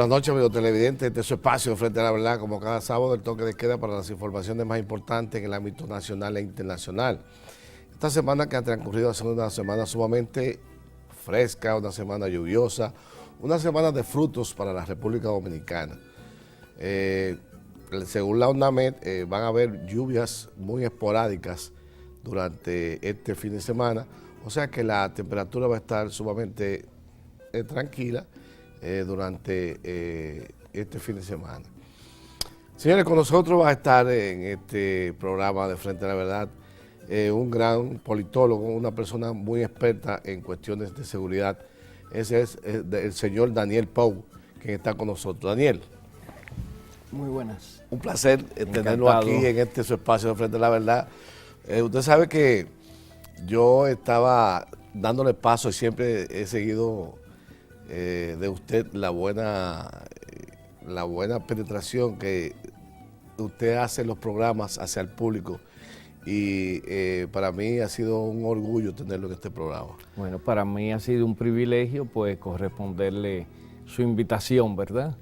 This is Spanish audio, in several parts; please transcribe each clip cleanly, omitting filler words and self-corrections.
Buenas noches, amigos televidentes. Este es su espacio Frente a la Verdad, como cada sábado, el toque de queda para las informaciones más importantes en el ámbito nacional e internacional. Esta semana que ha transcurrido ha sido una semana sumamente fresca, una semana lluviosa, una semana de frutos para la República Dominicana. Según la UNAMED, van a haber lluvias muy esporádicas durante este fin de semana, o sea que la temperatura va a estar sumamente tranquila durante este fin de semana. Señores, con nosotros va a estar en este programa de Frente a la Verdad un gran politólogo, una persona muy experta en cuestiones de seguridad. Ese es el señor Daniel Pou, quien está con nosotros. Daniel. Muy buenas. Un placer tenerlo aquí en este su espacio de Frente a la Verdad. Usted sabe que yo estaba dándole paso y siempre he seguido de usted la buena penetración que usted hace en los programas hacia el público, y para mí ha sido un orgullo tenerlo en este programa. Bueno, para mí ha sido un privilegio pues corresponderle su invitación, ¿verdad?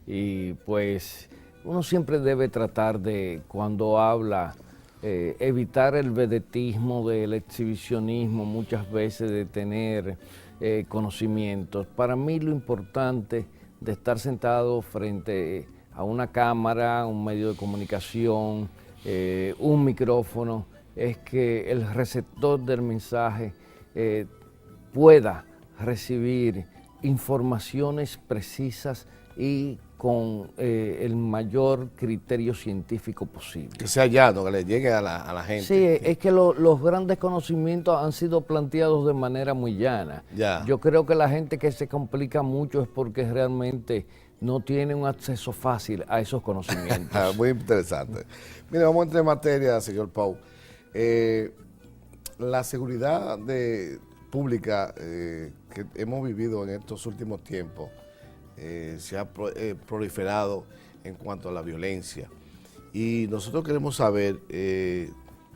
Y pues uno siempre debe tratar de, cuando habla, evitar el vedetismo, del exhibicionismo, muchas veces de tener conocimientos. Para mí lo importante de estar sentado frente a una cámara, un medio de comunicación, un micrófono, es que el receptor del mensaje pueda recibir informaciones precisas y con el mayor criterio científico posible. Que sea llano, que le llegue a la gente. Sí, es que los grandes conocimientos han sido planteados de manera muy llana. Ya. Yo creo que la gente que se complica mucho es porque realmente no tiene un acceso fácil a esos conocimientos. Muy interesante. Mire, vamos a entrar en materia, señor Pou. La seguridad pública que hemos vivido en estos últimos tiempos se ha proliferado en cuanto a la violencia, y nosotros queremos saber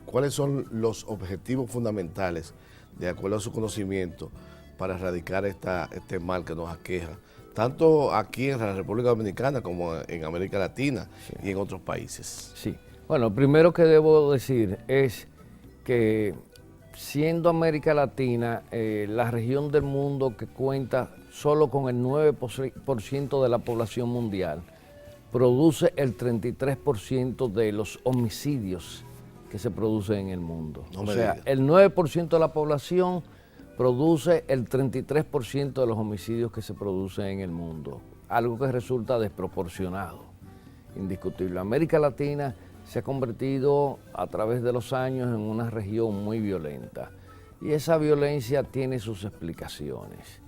cuáles son los objetivos fundamentales, de acuerdo a su conocimiento, para erradicar este mal que nos aqueja, tanto aquí en la República Dominicana como en América Latina, sí, y en otros países. Sí, bueno, lo primero que debo decir es que siendo América Latina la región del mundo que cuenta solo con el 9% de la población mundial, produce el 33% de los homicidios que se producen en el mundo. O sea, el 9% de la población produce el 33% de los homicidios que se producen en el mundo, algo que resulta desproporcionado, indiscutible. América Latina se ha convertido a través de los años en una región muy violenta, y esa violencia tiene sus explicaciones.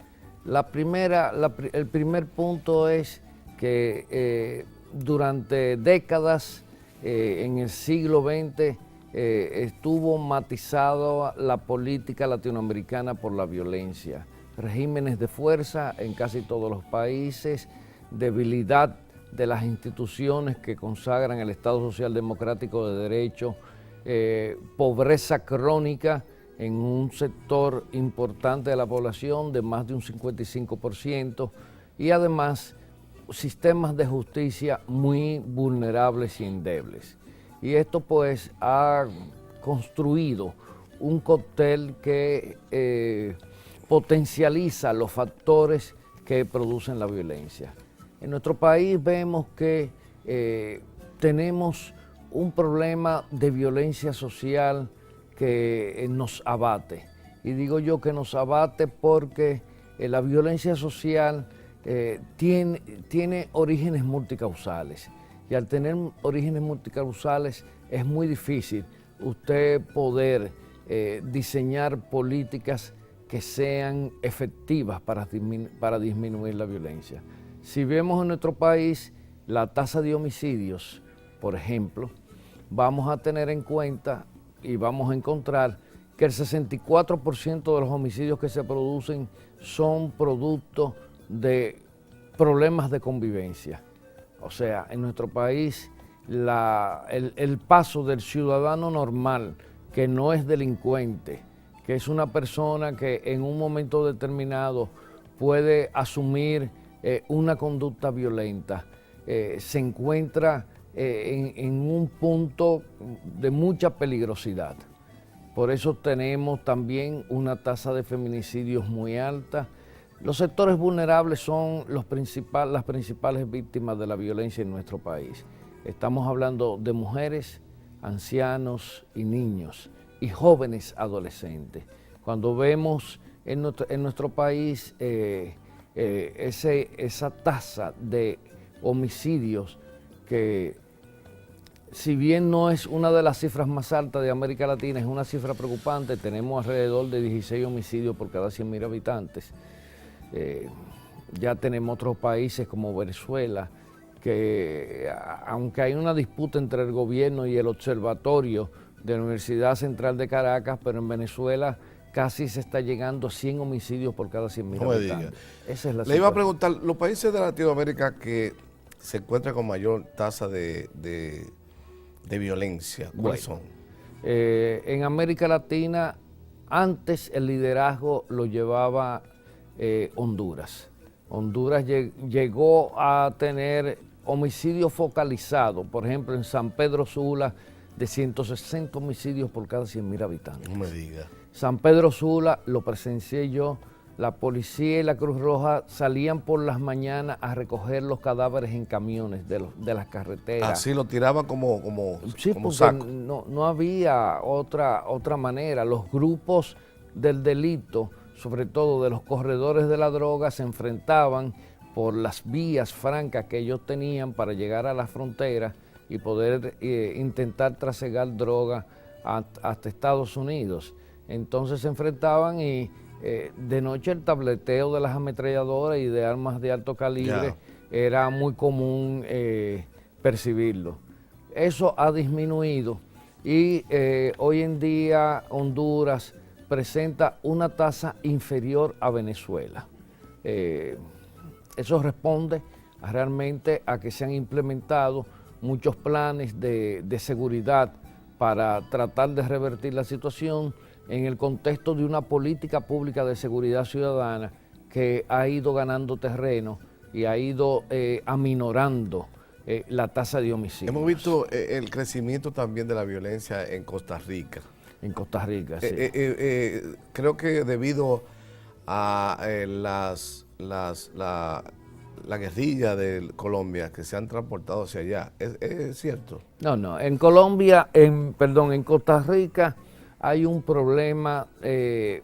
El primer punto es que durante décadas en el siglo XX estuvo matizado la política latinoamericana por la violencia, regímenes de fuerza en casi todos los países, debilidad de las instituciones que consagran el Estado Social Democrático de Derecho, pobreza crónica en un sector importante de la población de más de un 55%, y además sistemas de justicia muy vulnerables y endebles. Y esto pues ha construido un cóctel que potencializa los factores que producen la violencia. En nuestro país vemos que tenemos un problema de violencia social que nos abate. Y digo yo que nos abate porque la violencia social tiene orígenes multicausales. Y al tener orígenes multicausales es muy difícil usted poder diseñar políticas que sean efectivas para disminuir la violencia. Si vemos en nuestro país la tasa de homicidios, por ejemplo, vamos a tener en cuenta y vamos a encontrar que el 64% de los homicidios que se producen son producto de problemas de convivencia. O sea, en nuestro país el paso del ciudadano normal, que no es delincuente, que es una persona que en un momento determinado puede asumir una conducta violenta, se encuentra en un punto de mucha peligrosidad. Por eso tenemos también una tasa de feminicidios muy alta. Los sectores vulnerables son las principales víctimas de la violencia en nuestro país. Estamos hablando de mujeres, ancianos y niños, y jóvenes adolescentes. Cuando vemos en nuestro país esa tasa de homicidios que, si bien no es una de las cifras más altas de América Latina, es una cifra preocupante. Tenemos alrededor de 16 homicidios por cada 100.000 habitantes. Ya tenemos otros países como Venezuela, que aunque hay una disputa entre el gobierno y el observatorio de la Universidad Central de Caracas, pero en Venezuela casi se está llegando a 100 homicidios por cada 100.000 habitantes. Esa es la situación. Le iba a preguntar, los países de Latinoamérica que se encuentran con mayor tasa de violencia, ¿cuáles son? En América Latina, antes el liderazgo lo llevaba Honduras. Honduras llegó a tener homicidios focalizados, por ejemplo, en San Pedro Sula, de 160 homicidios por cada 100.000 habitantes. No me diga. San Pedro Sula lo presencié yo. La policía y la Cruz Roja salían por las mañanas a recoger los cadáveres en camiones de las carreteras. Así lo tiraban como sí, como porque saco. no había otra manera. Los grupos del delito, sobre todo de los corredores de la droga, se enfrentaban por las vías francas que ellos tenían para llegar a la frontera y poder intentar trasegar droga hasta Estados Unidos. Entonces se enfrentaban y de noche el tableteo de las ametralladoras y de armas de alto calibre era muy común percibirlo. Eso ha disminuido y hoy en día Honduras presenta una tasa inferior a Venezuela. Eso responde realmente a que se han implementado muchos planes de seguridad para tratar de revertir la situación en el contexto de una política pública de seguridad ciudadana que ha ido ganando terreno y ha ido aminorando la tasa de homicidios. Hemos visto el crecimiento también de la violencia en Costa Rica. En Costa Rica, sí. Creo que debido a la guerrilla de Colombia que se han transportado hacia allá, ¿es cierto? No, en Colombia, en Costa Rica hay un problema que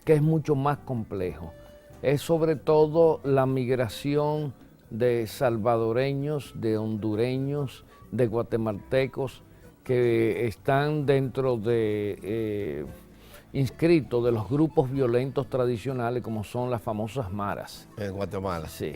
es mucho más complejo. Es sobre todo la migración de salvadoreños, de hondureños, de guatemaltecos que están dentro de inscritos de los grupos violentos tradicionales como son las famosas maras. En Guatemala. Sí.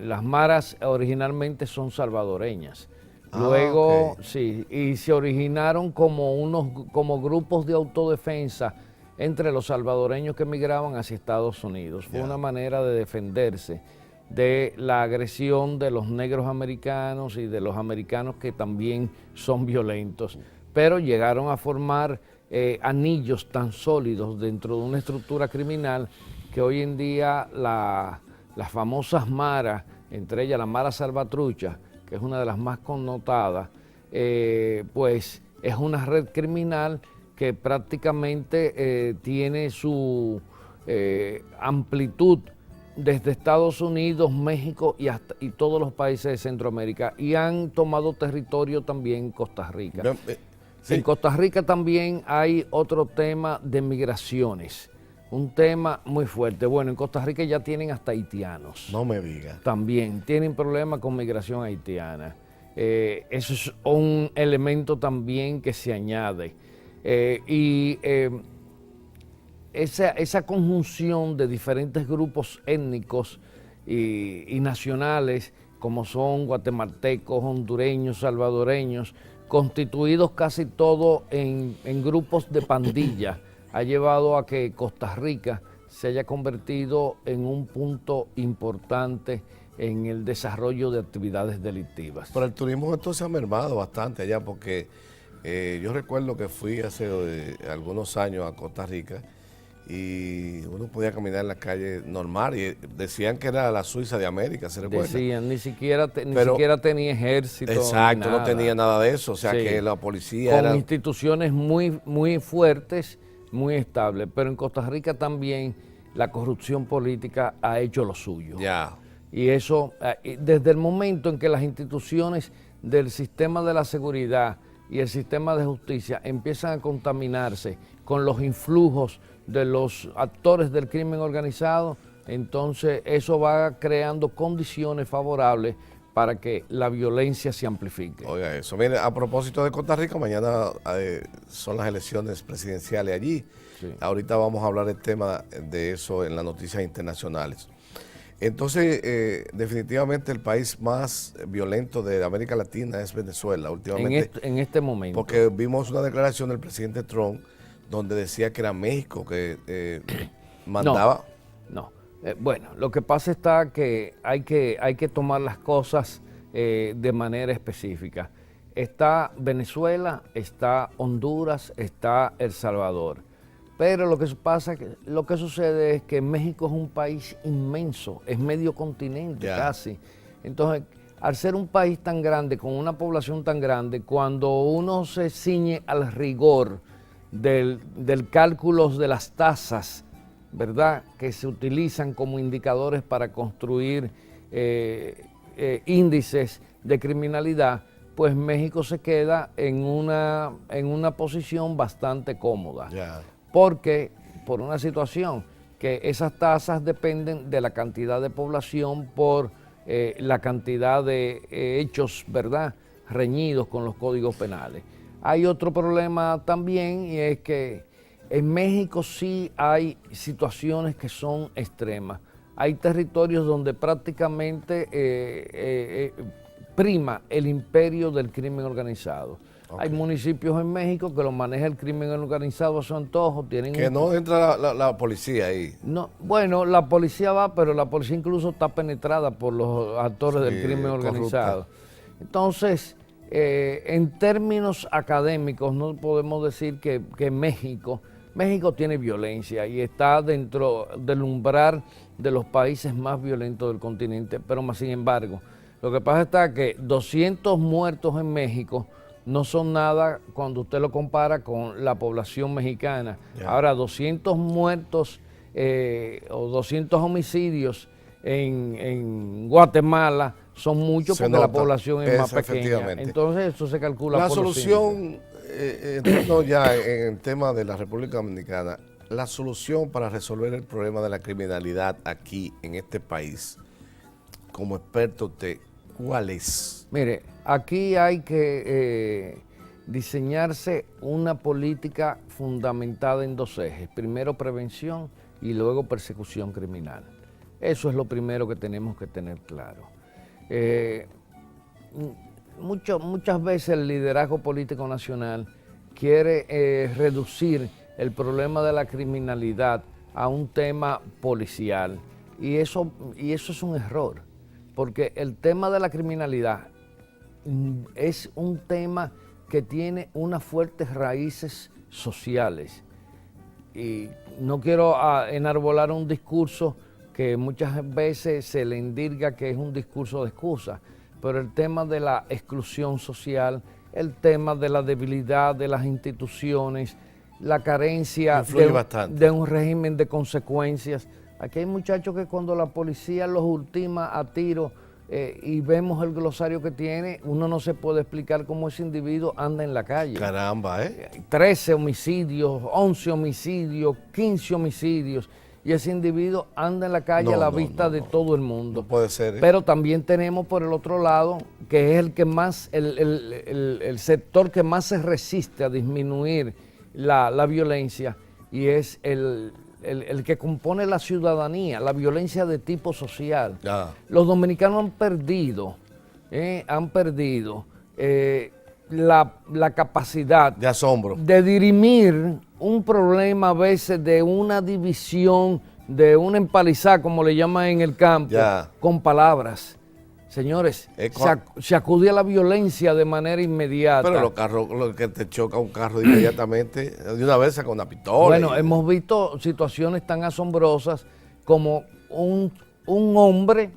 Las maras originalmente son salvadoreñas. Luego, sí, y se originaron como grupos de autodefensa entre los salvadoreños que emigraban hacia Estados Unidos. Fue una manera de defenderse de la agresión de los negros americanos y de los americanos que también son violentos. Pero llegaron a formar anillos tan sólidos dentro de una estructura criminal que hoy en día las famosas maras, entre ellas la Mara Salvatrucha, que es una de las más connotadas, pues es una red criminal que prácticamente tiene su amplitud desde Estados Unidos, México y todos los países de Centroamérica, y han tomado territorio también en Costa Rica. Sí. En Costa Rica también hay otro tema de migraciones, un tema muy fuerte. Bueno, en Costa Rica ya tienen hasta haitianos. No me diga. También tienen problemas con migración haitiana. Eso es un elemento también que se añade. Esa conjunción de diferentes grupos étnicos y nacionales, como son guatemaltecos, hondureños, salvadoreños, constituidos casi todos en grupos de pandilla, ha llevado a que Costa Rica se haya convertido en un punto importante en el desarrollo de actividades delictivas. Pero el turismo entonces ha mermado bastante allá, porque yo recuerdo que fui hace algunos años a Costa Rica y uno podía caminar en la calle normal y decían que era la Suiza de América, ¿se recuerda? Decían, ni siquiera tenía ejército. Exacto, no tenía nada de eso, o sea que la policía con era... instituciones muy fuertes, muy estables, pero en Costa Rica también la corrupción política ha hecho lo suyo. Ya. Y eso, desde el momento en que las instituciones del sistema de la seguridad y el sistema de justicia empiezan a contaminarse con los influjos de los actores del crimen organizado, entonces eso va creando condiciones favorables para que la violencia se amplifique. Oiga eso. Mire, a propósito de Costa Rica, mañana son las elecciones presidenciales allí. Sí. Ahorita vamos a hablar del tema de eso en las noticias internacionales. Entonces, definitivamente el país más violento de América Latina es Venezuela últimamente. En este momento. Porque vimos una declaración del presidente Trump donde decía que era México que mandaba. No. Bueno, lo que pasa está que hay que tomar las cosas de manera específica. Está Venezuela, está Honduras, está El Salvador. Pero lo que sucede es que México es un país inmenso, es medio continente casi. Entonces, al ser un país tan grande, con una población tan grande, cuando uno se ciñe al rigor del cálculo de las tasas, ¿verdad?, que se utilizan como indicadores para construir índices de criminalidad, pues México se queda en una posición bastante cómoda. Porque, por una situación, que esas tasas dependen de la cantidad de población por la cantidad de hechos, ¿verdad?, reñidos con los códigos penales. Hay otro problema también, y es que en México sí hay situaciones que son extremas. Hay territorios donde prácticamente prima el imperio del crimen organizado. Okay. Hay municipios en México que lo maneja el crimen organizado a su antojo. Que no entra la policía ahí. No, bueno, la policía va, pero la policía incluso está penetrada por los actores del crimen organizado. Corrupta. Entonces, en términos académicos, no podemos decir que México tiene violencia y está dentro del umbral de los países más violentos del continente, pero más sin embargo, lo que pasa está que 200 muertos en México no son nada cuando usted lo compara con la población mexicana. Ahora, 200 muertos o 200 homicidios en Guatemala son muchos porque la población es más pequeña. Entonces, eso se calcula por la solución, entrando ya en el tema de la República Dominicana, la solución para resolver el problema de la criminalidad aquí, en este país, como experto usted, ¿cuál es? Mire, aquí hay que diseñarse una política fundamentada en dos ejes. Primero prevención y luego persecución criminal. Eso es lo primero que tenemos que tener claro. Muchas veces el liderazgo político nacional quiere reducir el problema de la criminalidad a un tema policial y eso es un error. Porque el tema de la criminalidad es un tema que tiene unas fuertes raíces sociales. Y no quiero enarbolar un discurso que muchas veces se le endilga que es un discurso de excusa, pero el tema de la exclusión social, el tema de la debilidad de las instituciones, la carencia de un régimen de consecuencias. Aquí hay muchachos que cuando la policía los ultima a tiro y vemos el glosario que tiene, uno no se puede explicar cómo ese individuo anda en la calle. Caramba, 13 homicidios, 11 homicidios, 15 homicidios, y ese individuo anda en la calle a la vista de todo el mundo. No puede ser. Pero también tenemos por el otro lado, que es el que más, el sector que más se resiste a disminuir la violencia, y es el que compone la ciudadanía, la violencia de tipo social. Los dominicanos han perdido la capacidad de asombro, de dirimir un problema a veces de una división, de una empalizada, como le llaman en el campo, con palabras. Señores, se acude a la violencia de manera inmediata. Pero los carros, lo que te choca un carro inmediatamente, de una vez saca una pistola. Bueno, hemos visto situaciones tan asombrosas como un hombre,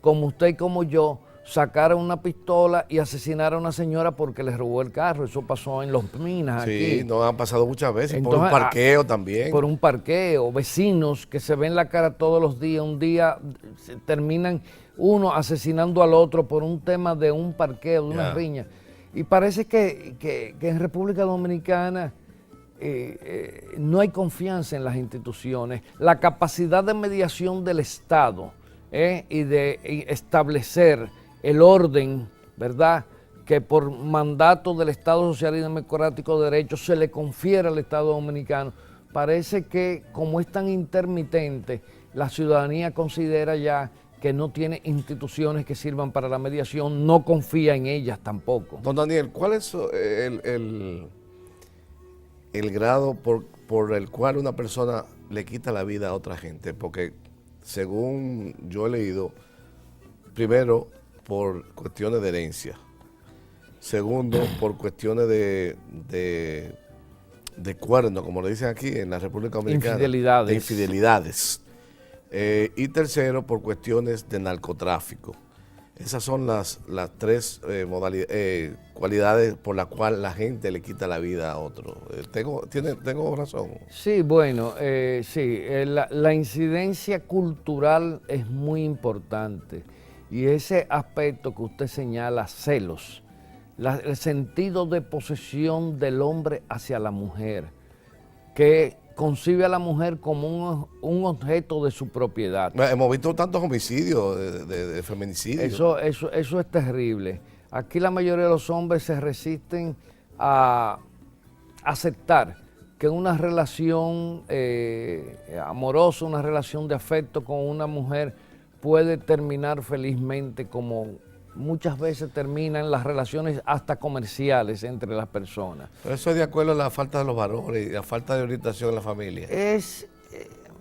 como usted y como yo, sacara una pistola y asesinara a una señora porque le robó el carro. Eso pasó en Los Minas, aquí. Sí, nos han pasado muchas veces. Entonces, por un parqueo también. Por un parqueo, vecinos que se ven la cara todos los días. Un día terminan uno asesinando al otro por un tema de un parqueo, de una riña. Y parece que en República Dominicana no hay confianza en las instituciones. La capacidad de mediación del Estado y de establecer el orden, ¿verdad?, que por mandato del Estado Social y Democrático de Derecho se le confiere al Estado Dominicano, parece que como es tan intermitente, la ciudadanía considera ya que no tiene instituciones que sirvan para la mediación, no confía en ellas tampoco. Don Daniel, ¿cuál es el grado por el cual una persona le quita la vida a otra gente? Porque según yo he leído, primero, por cuestiones de herencia. Segundo, por cuestiones de cuerno, como le dicen aquí en la República Dominicana. Infidelidades. De infidelidades. Y tercero, por cuestiones de narcotráfico. Esas son las tres cualidades por las cuales la gente le quita la vida a otro. ¿Tengo razón? Sí, bueno, sí. La incidencia cultural es muy importante. Y ese aspecto que usted señala, celos, el sentido de posesión del hombre hacia la mujer, que concibe a la mujer como un objeto de su propiedad. Hemos visto tantos homicidios, de feminicidios. Eso es terrible. Aquí la mayoría de los hombres se resisten a aceptar que una relación amorosa, una relación de afecto con una mujer puede terminar felizmente, como muchas veces terminan las relaciones hasta comerciales entre las personas. Pero eso es de acuerdo a la falta de los valores y la falta de orientación en la familia.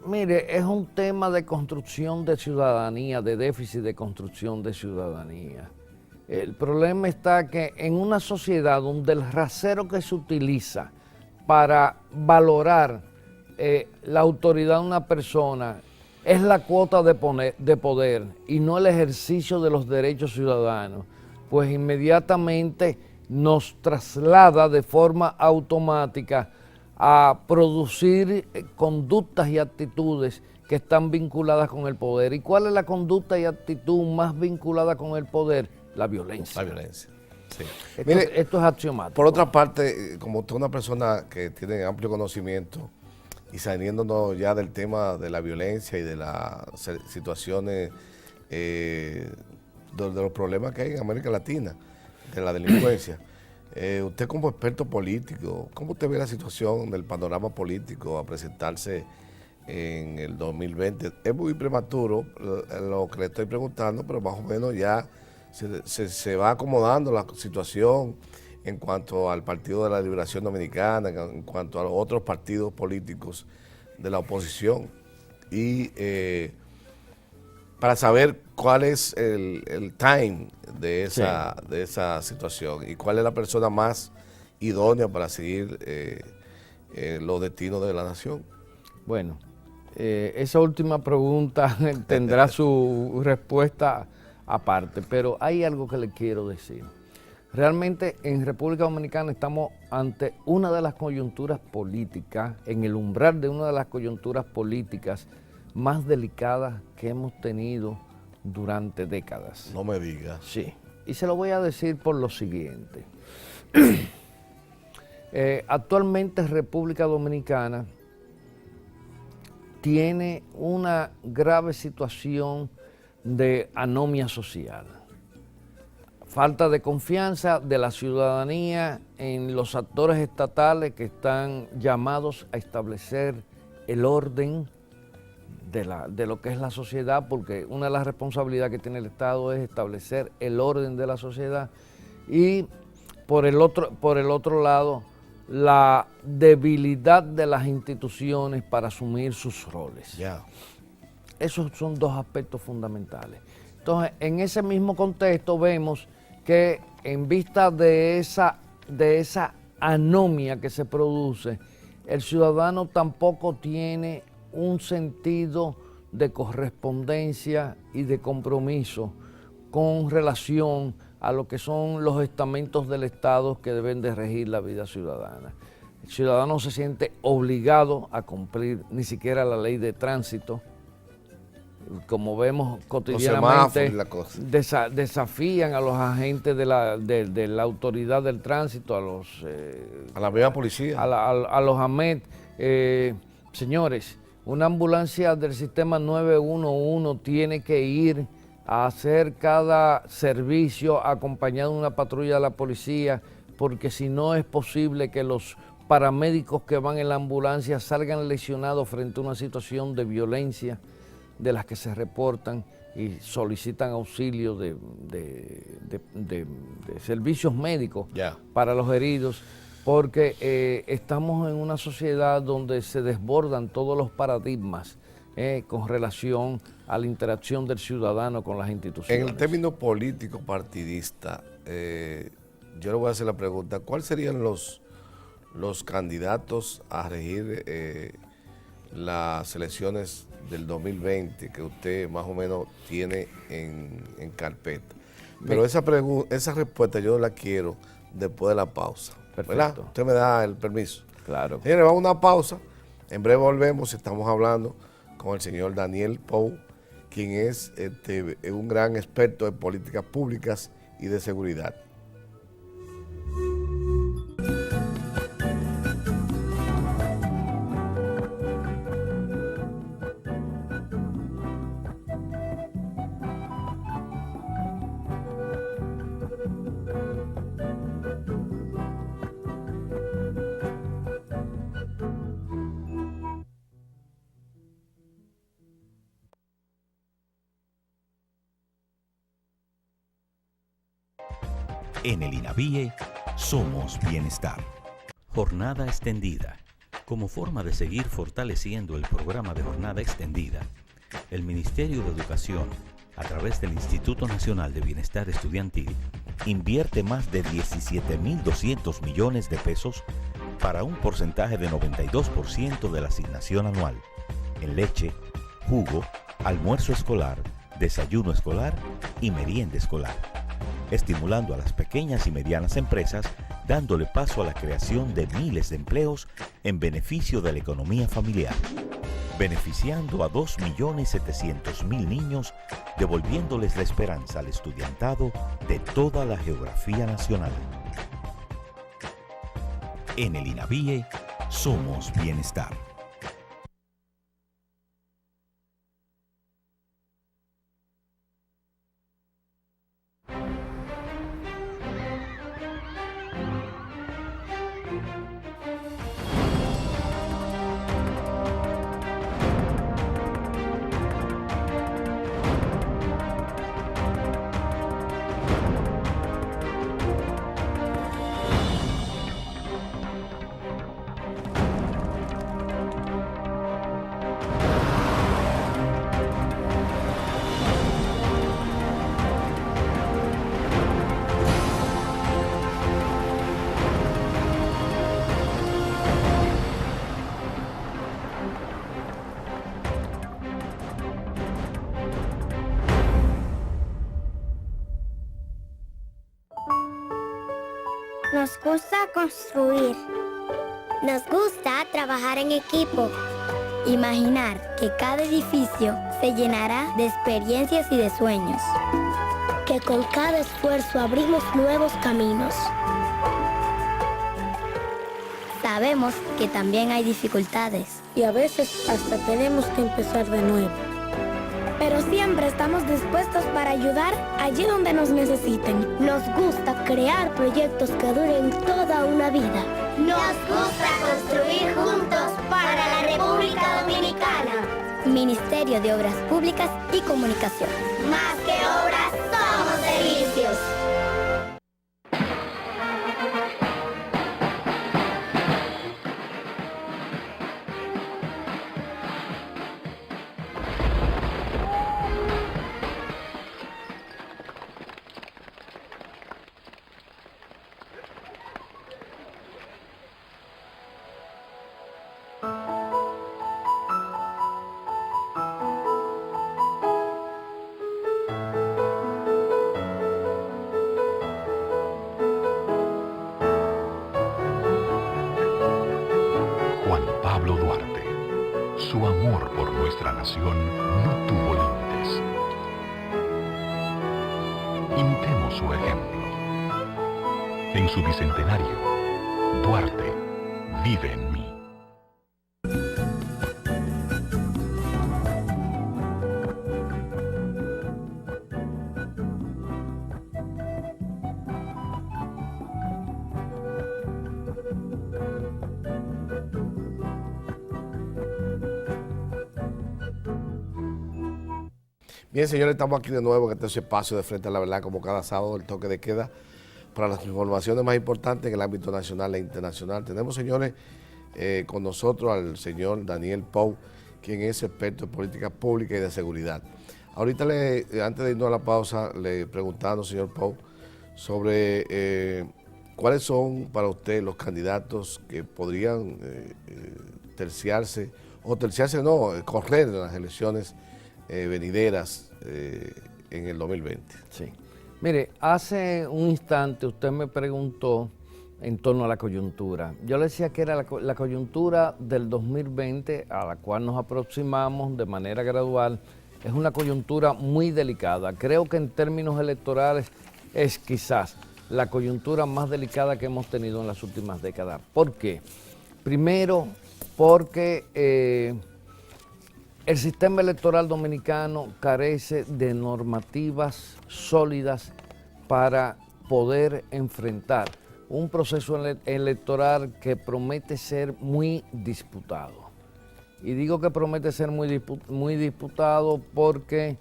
Mire, es un tema de construcción de ciudadanía, de déficit de construcción de ciudadanía. El problema está que en una sociedad donde el rasero que se utiliza para valorar la autoridad de una persona es la cuota de poder y no el ejercicio de los derechos ciudadanos, pues inmediatamente nos traslada de forma automática a producir conductas y actitudes que están vinculadas con el poder. ¿Y cuál es la conducta y actitud más vinculada con el poder? La violencia. La violencia, sí. Esto es axiomático. Por otra parte, como tú una persona que tiene amplio conocimiento, y saliéndonos ya del tema de la violencia y de las situaciones, de los problemas que hay en América Latina, de la delincuencia, usted como experto político, ¿cómo usted ve la situación del panorama político a presentarse en el 2020? Es muy prematuro lo que le estoy preguntando, pero más o menos ya se va acomodando la situación en cuanto al Partido de la Liberación Dominicana, en cuanto a los otros partidos políticos de la oposición, y para saber cuál es el time de esa situación y cuál es la persona más idónea para seguir los destinos de la nación. Bueno, esa última pregunta tendrá su respuesta aparte, pero hay algo que le quiero decir. Realmente en República Dominicana estamos ante una de las coyunturas políticas, en el umbral de una de las coyunturas políticas más delicadas que hemos tenido durante décadas. No me digas. Sí, y se lo voy a decir por lo siguiente. Actualmente República Dominicana tiene una grave situación de anomia social. Falta de confianza de la ciudadanía en los actores estatales que están llamados a establecer el orden de lo que es la sociedad, porque una de las responsabilidades que tiene el Estado es establecer el orden de la sociedad, y por el otro lado, la debilidad de las instituciones para asumir sus roles. Yeah. Esos son dos aspectos fundamentales. Entonces, en ese mismo contexto vemos que en vista de esa anomia que se produce, el ciudadano tampoco tiene un sentido de correspondencia y de compromiso con relación a lo que son los estamentos del Estado que deben de regir la vida ciudadana. El ciudadano se siente obligado a cumplir ni siquiera la ley de tránsito. Como vemos cotidianamente, desafían a los agentes de la autoridad del tránsito, a la misma policía, a los AMET. Señores, una ambulancia del sistema 911 tiene que ir a hacer cada servicio acompañado de una patrulla de la policía, porque si no es posible que los paramédicos que van en la ambulancia salgan lesionados frente a una situación de violencia de las que se reportan y solicitan auxilio de servicios médicos para los heridos, porque estamos en una sociedad donde se desbordan todos los paradigmas con relación a la interacción del ciudadano con las instituciones. En el término político partidista, yo le voy a hacer la pregunta, ¿cuáles serían los candidatos a regir las elecciones del 2020 que usted más o menos tiene en carpeta? Pero esa respuesta yo la quiero después de la pausa. ¿Verdad? Usted me da el permiso. Claro. Señores, vamos a una pausa. En breve volvemos. Estamos hablando con el señor Daniel Pou, quien es un gran experto en políticas públicas y de seguridad. En el INAVIE somos bienestar. Jornada extendida. Como forma de seguir fortaleciendo el programa de jornada extendida, el Ministerio de Educación, a través del Instituto Nacional de Bienestar Estudiantil, invierte más de 17.200 millones de pesos para un porcentaje de 92% de la asignación anual en leche, jugo, almuerzo escolar, desayuno escolar y merienda escolar, estimulando a las pequeñas y medianas empresas, dándole paso a la creación de miles de empleos en beneficio de la economía familiar, beneficiando a 2.700.000 niños, devolviéndoles la esperanza al estudiantado de toda la geografía nacional. En el INAVIE somos bienestar. Nos gusta construir. Nos gusta trabajar en equipo. Imaginar que cada edificio se llenará de experiencias y de sueños. Que con cada esfuerzo abrimos nuevos caminos. Sabemos que también hay dificultades. Y a veces hasta tenemos que empezar de nuevo. Pero siempre estamos dispuestos para ayudar allí donde nos necesiten. Nos gusta crear proyectos que duren toda una vida. Nos gusta construir juntos para la República Dominicana. Ministerio de Obras Públicas y Comunicación. Más que obras, somos servicios. nuestra nación no tuvo límites. Imitemos su ejemplo. En su bicentenario, Duarte vive en mí. Bien, señores, estamos aquí de nuevo en este espacio de Frente a la Verdad, como cada sábado, el toque de queda para las informaciones más importantes en el ámbito nacional e internacional. Tenemos, señores, con nosotros al señor Daniel Pou, quien es experto en política pública y de seguridad. Ahorita, antes de irnos a la pausa, le preguntamos, señor Pou, sobre cuáles son para usted los candidatos que podrían correr en las elecciones venideras en el 2020. Sí. Mire, hace un instante usted me preguntó en torno a la coyuntura. Yo le decía que era la coyuntura del 2020 a la cual nos aproximamos de manera gradual. Es una coyuntura muy delicada. Creo que en términos electorales es quizás la coyuntura más delicada que hemos tenido en las últimas décadas. ¿Por qué? Primero, porque el sistema electoral dominicano carece de normativas sólidas para poder enfrentar un proceso electoral que promete ser muy disputado. Y digo que promete ser muy disputado porque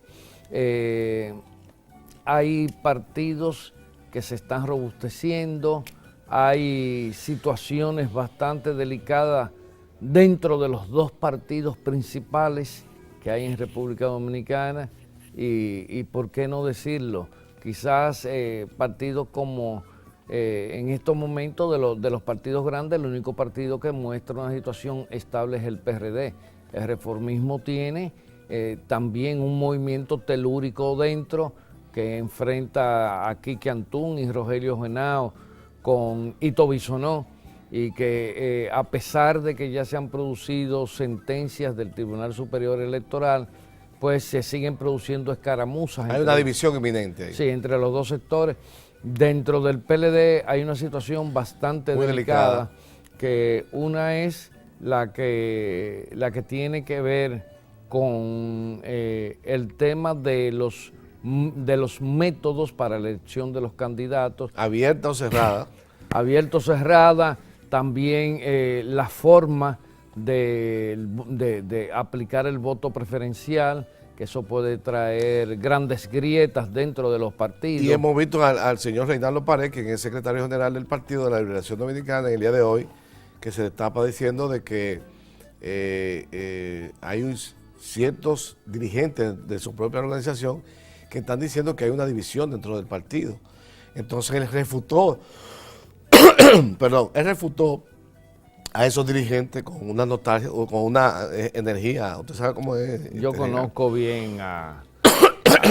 hay partidos que se están robusteciendo, hay situaciones bastante delicadas dentro de los dos partidos principales que hay en República Dominicana y por qué no decirlo, quizás partidos como en estos momentos de los partidos grandes, el único partido que muestra una situación estable es el PRD. El reformismo tiene también un movimiento telúrico dentro que enfrenta a Quique Antún y Rogelio Henao con Ito Bisonó, y que a pesar de que ya se han producido sentencias del Tribunal Superior Electoral, pues se siguen produciendo escaramuzas. Hay una división inminente ahí. Sí, entre los dos sectores. Dentro del PLD hay una situación bastante delicada, que una es la que tiene que ver con el tema de los métodos para la elección de los candidatos. ¿Abierta o cerrada? Abierta o cerrada. También la forma de aplicar el voto preferencial, que eso puede traer grandes grietas dentro de los partidos. Y hemos visto al señor Reinaldo Pared, que es el secretario general del Partido de la Liberación Dominicana, en el día de hoy, que se destapa diciendo de que hay ciertos dirigentes de su propia organización que están diciendo que hay una división dentro del partido. Entonces él refutó a esos dirigentes con una nostalgia o con una energía. Usted sabe cómo es. Yo conozco bien al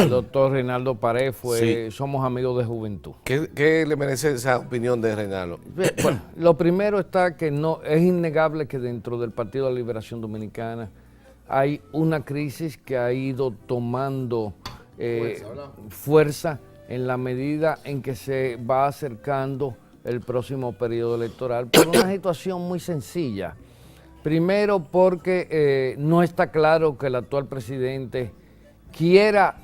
doctor Reinaldo Pared, sí. Somos amigos de juventud. ¿Qué le merece esa opinión de Reinaldo? Bueno, lo primero está que no es innegable que dentro del Partido de la Liberación Dominicana hay una crisis que ha ido tomando fuerza en la medida en que se va acercando el próximo periodo electoral, por una situación muy sencilla. Primero porque no está claro que el actual presidente quiera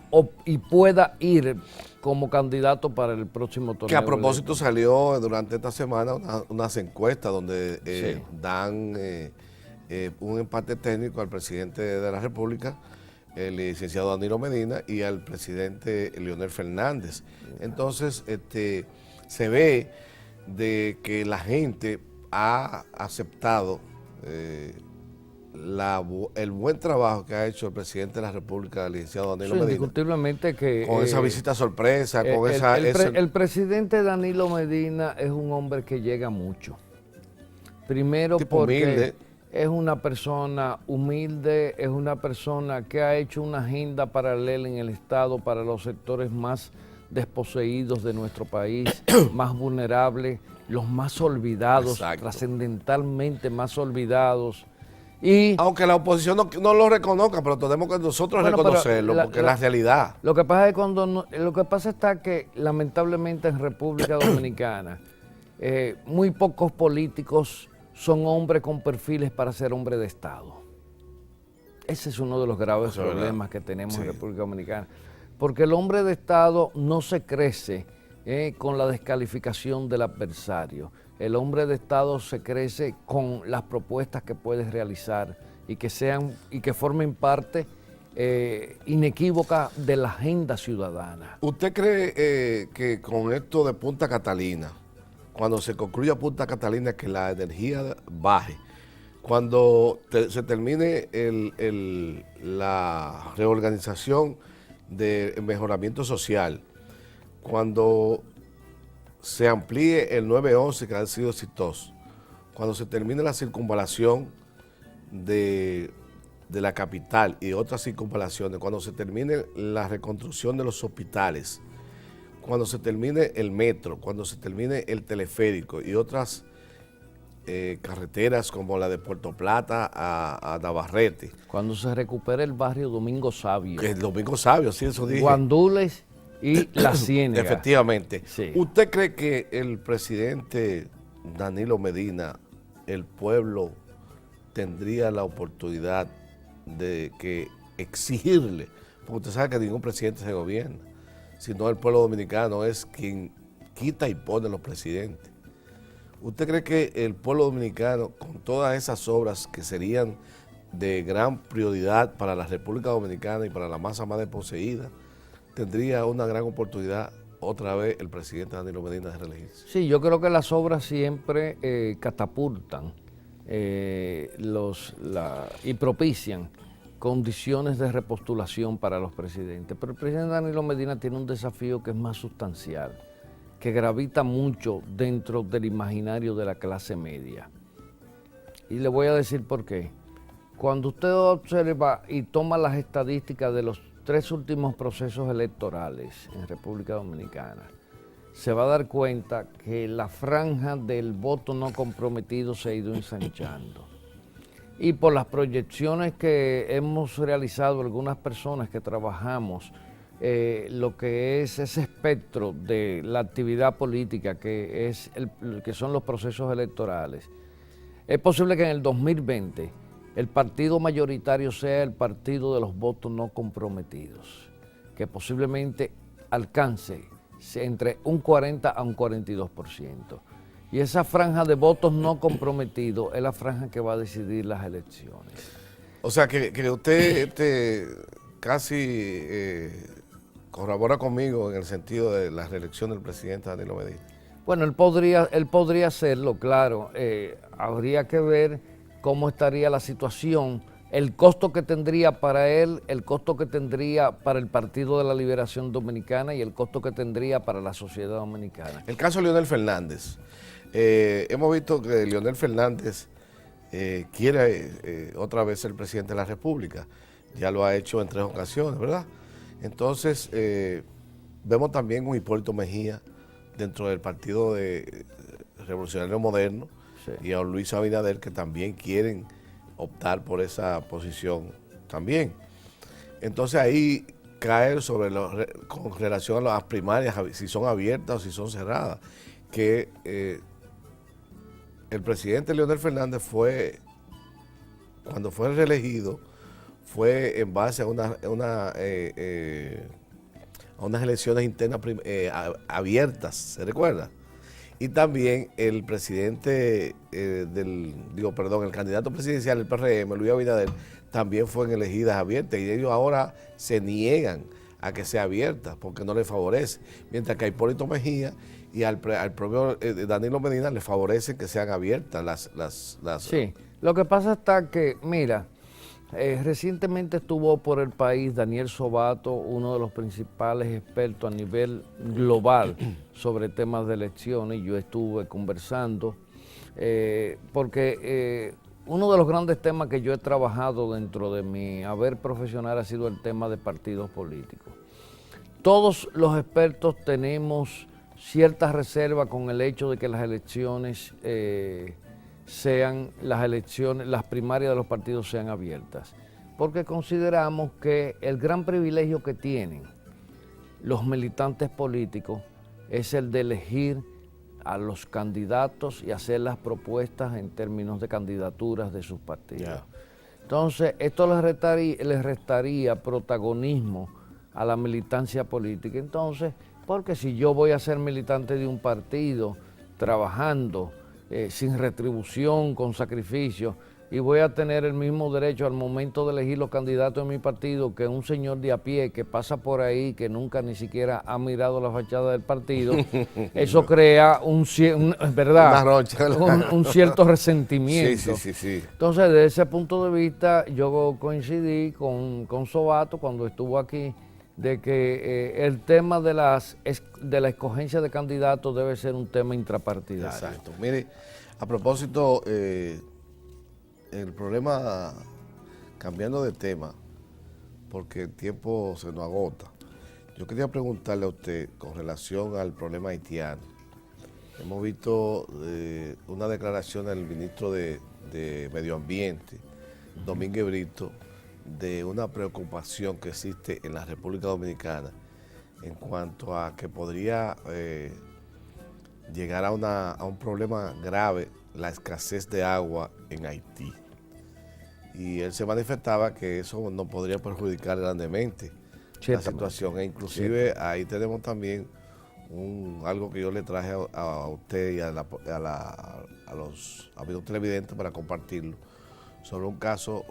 y pueda ir como candidato para el próximo torneo. Que a propósito salió durante esta semana unas encuestas donde sí, dan un empate técnico al presidente de la República, el licenciado Danilo Medina, y al presidente Leonel Fernández. Entonces, se ve de que la gente ha aceptado el buen trabajo que ha hecho el presidente de la República, el licenciado Danilo Medina. Indiscutiblemente que... Con esa visita sorpresa, con el presidente Danilo Medina es un hombre que llega mucho. Primero porque humilde. Es una persona humilde, es una persona que ha hecho una agenda paralela en el Estado para los sectores más desposeídos de nuestro país, más vulnerables, los más olvidados, trascendentalmente más olvidados. Y, aunque la oposición no lo reconozca, pero tenemos que nosotros bueno, reconocerlo, porque es la realidad. Lo que pasa es lo que pasa está que lamentablemente en República Dominicana muy pocos políticos son hombres con perfiles para ser hombre de Estado. Ese es uno de los graves problemas que tenemos en República Dominicana. Porque el hombre de Estado no se crece con la descalificación del adversario. El hombre de Estado se crece con las propuestas que puedes realizar y que formen parte inequívoca de la agenda ciudadana. ¿Usted cree que con esto de Punta Catalina, cuando se concluya Punta Catalina, que la energía baje, cuando se termine la reorganización del mejoramiento social, cuando se amplíe el 911 que ha sido exitoso, cuando se termine la circunvalación de la capital y otras circunvalaciones, cuando se termine la reconstrucción de los hospitales, cuando se termine el metro, cuando se termine el teleférico y otras carreteras como la de Puerto Plata a Navarrete. Cuando se recupere el barrio Domingo Sabio. Que el Domingo Sabio, sí, eso dije. Guandules y La Ciénaga. Efectivamente. Sí. ¿Usted cree que el presidente Danilo Medina, el pueblo, tendría la oportunidad de exigirle? Porque usted sabe que ningún presidente se gobierna, sino el pueblo dominicano es quien quita y pone los presidentes. ¿Usted cree que el pueblo dominicano, con todas esas obras que serían de gran prioridad para la República Dominicana y para la masa más desposeída, tendría una gran oportunidad otra vez el presidente Danilo Medina de reelegirse? Sí, yo creo que las obras siempre catapultan y propician condiciones de repostulación para los presidentes. Pero el presidente Danilo Medina tiene un desafío que es más sustancial, que gravita mucho dentro del imaginario de la clase media. Y le voy a decir por qué. Cuando usted observa y toma las estadísticas de los 3 últimos procesos electorales en República Dominicana, se va a dar cuenta que la franja del voto no comprometido se ha ido ensanchando. Y por las proyecciones que hemos realizado algunas personas que trabajamos lo que es ese espectro de la actividad política que son los procesos electorales, es posible que en el 2020 el partido mayoritario sea el partido de los votos no comprometidos, que posiblemente alcance entre un 40 a un 42%. Y esa franja de votos no comprometidos es la franja que va a decidir las elecciones. O sea, que usted casi corrobora conmigo en el sentido de la reelección del presidente Danilo Medina. Bueno, él podría hacerlo, claro. Habría que ver cómo estaría la situación, el costo que tendría para él, el costo que tendría para el Partido de la Liberación Dominicana y el costo que tendría para la sociedad dominicana. El caso de Leonel Fernández. Hemos visto que Leonel Fernández quiere otra vez ser presidente de la República. Ya lo ha hecho en 3 ocasiones, ¿verdad? Entonces, vemos también un Hipólito Mejía dentro del Partido Revolucionario Moderno, sí, y a Luis Abinader, que también quieren optar por esa posición también. Entonces ahí caer con relación a las primarias, si son abiertas o si son cerradas, que el presidente Leonel Fernández cuando fue reelegido, fue en base a unas elecciones internas abiertas, ¿se recuerda? Y también el presidente el candidato presidencial del PRM, Luis Abinader, también fue en elegidas abiertas y ellos ahora se niegan a que sea abierta porque no les favorece, mientras que a Hipólito Mejía y al propio Danilo Medina les favorece que sean abiertas las... Sí, lo que pasa está que, mira, recientemente estuvo por el país Daniel Sobato, uno de los principales expertos a nivel global sobre temas de elecciones. Yo estuve conversando porque uno de los grandes temas que yo he trabajado dentro de mi haber profesional ha sido el tema de partidos políticos. Todos los expertos tenemos cierta reserva con el hecho de que las elecciones sean las elecciones, las primarias de los partidos sean abiertas, porque consideramos que el gran privilegio que tienen los militantes políticos es el de elegir a los candidatos y hacer las propuestas en términos de candidaturas de sus partidos. Yeah. Entonces, esto les restaría protagonismo a la militancia política. Entonces, porque si yo voy a ser militante de un partido, trabajando sin retribución, con sacrificio, y voy a tener el mismo derecho al momento de elegir los candidatos de mi partido que un señor de a pie que pasa por ahí, que nunca ni siquiera ha mirado la fachada del partido, eso crea ¿verdad? Un cierto resentimiento. Sí. Entonces, desde ese punto de vista, yo coincidí con Sobato cuando estuvo aquí, de que el tema de la escogencia de candidatos debe ser un tema intrapartidario. Exacto. Mire, a propósito, el problema, cambiando de tema, porque el tiempo se nos agota, yo quería preguntarle a usted con relación al problema haitiano. Hemos visto una declaración del ministro de Medio Ambiente, Domínguez Brito, de una preocupación que existe en la República Dominicana en cuanto a que podría llegar a un problema grave la escasez de agua en Haití. Y él se manifestaba que eso no podría perjudicar grandemente la situación. E inclusive ahí tenemos también algo que yo le traje a usted y a los amigos televidentes para compartirlo, sobre un caso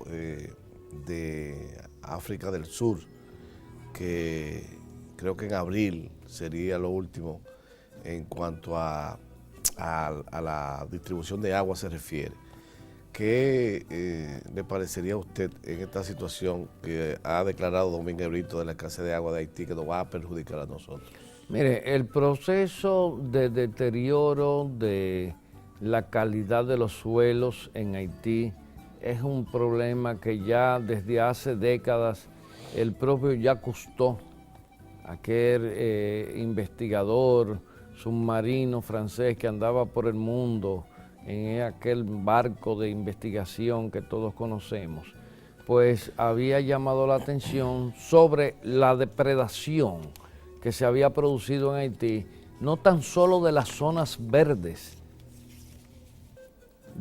de África del Sur, que creo que en abril sería lo último en cuanto a la distribución de agua se refiere. ¿Qué le parecería a usted en esta situación que ha declarado Domínguez Brito de la escasez de agua de Haití, que nos va a perjudicar a nosotros? Mire, el proceso de deterioro de la calidad de los suelos en Haití es un problema que ya desde hace décadas el propio Jacques Cousteau, aquel investigador submarino francés que andaba por el mundo en aquel barco de investigación que todos conocemos, pues había llamado la atención sobre la depredación que se había producido en Haití, no tan solo de las zonas verdes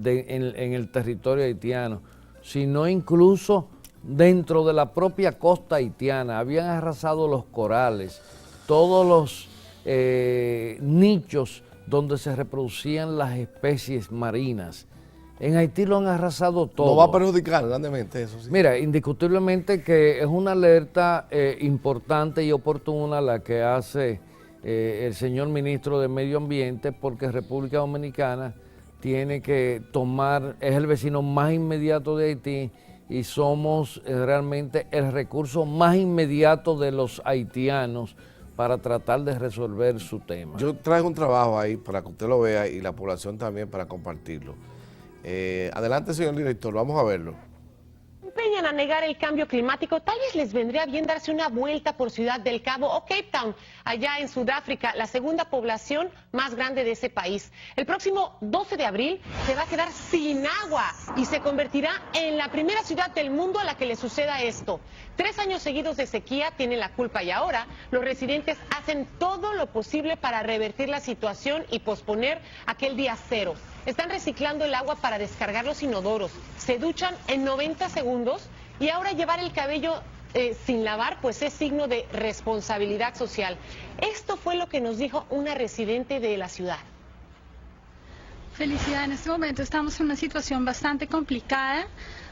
en el territorio haitiano, sino incluso dentro de la propia costa haitiana. Habían arrasado los corales, todos los nichos donde se reproducían las especies marinas. En Haití lo han arrasado todo. ¿No va a perjudicar grandemente eso? Sí. Mira, indiscutiblemente que es una alerta importante y oportuna la que hace el señor ministro de Medio Ambiente, porque República Dominicana tiene que tomar, es el vecino más inmediato de Haití y somos realmente el recurso más inmediato de los haitianos para tratar de resolver su tema. Yo traigo un trabajo ahí para que usted lo vea y la población también para compartirlo. Adelante, señor director, vamos a verlo. Empeñan a negar el cambio climático, tal vez les vendría bien darse una vuelta por Ciudad del Cabo o Cape Town, allá en Sudáfrica, la segunda población más grande de ese país. El próximo 12 de abril se va a quedar sin agua y se convertirá en la primera ciudad del mundo a la que le suceda esto. 3 años seguidos de sequía tienen la culpa y ahora los residentes hacen todo lo posible para revertir la situación y posponer aquel día cero. Están reciclando el agua para descargar los inodoros, se duchan en 90 segundos y ahora llevar el cabello sin lavar pues es signo de responsabilidad social. Esto fue lo que nos dijo una residente de la ciudad. Felicidad, en este momento estamos en una situación bastante complicada.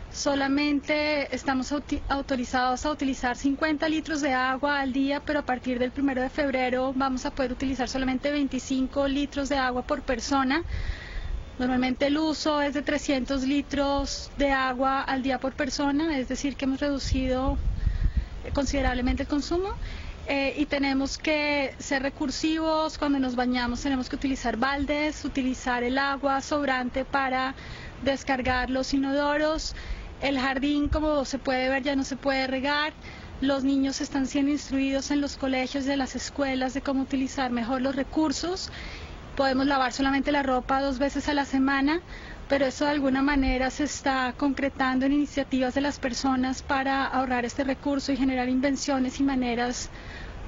Solamente estamos autorizados a utilizar 50 litros de agua al día, pero a partir del 1 de febrero vamos a poder utilizar solamente 25 litros de agua por persona. Normalmente el uso es de 300 litros de agua al día por persona, es decir que hemos reducido considerablemente el consumo y tenemos que ser recursivos. Cuando nos bañamos tenemos que utilizar baldes, utilizar el agua sobrante para descargar los inodoros. El jardín, como se puede ver, ya no se puede regar. Los niños están siendo instruidos en los colegios de las escuelas de cómo utilizar mejor los recursos. Podemos lavar solamente la ropa 2 veces a la semana pero eso de alguna manera se está concretando en iniciativas de las personas para ahorrar este recurso y generar invenciones y maneras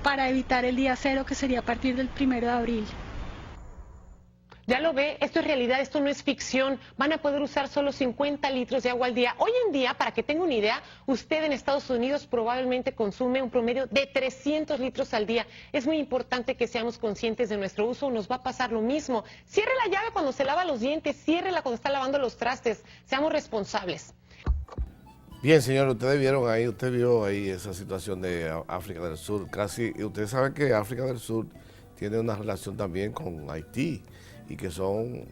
para evitar el día cero, que sería a partir del 1 de abril. Ya lo ve, esto es realidad, esto no es ficción. Van a poder usar solo 50 litros de agua al día. Hoy en día, para que tenga una idea, usted en Estados Unidos probablemente consume un promedio de 300 litros al día. Es muy importante que seamos conscientes de nuestro uso, nos va a pasar lo mismo. Cierre la llave cuando se lava los dientes, ciérrela cuando está lavando los trastes. Seamos responsables. Bien, señor, ustedes vieron ahí, usted vio ahí esa situación de África del Sur. Casi, ustedes saben que África del Sur tiene una relación también con Haití y que son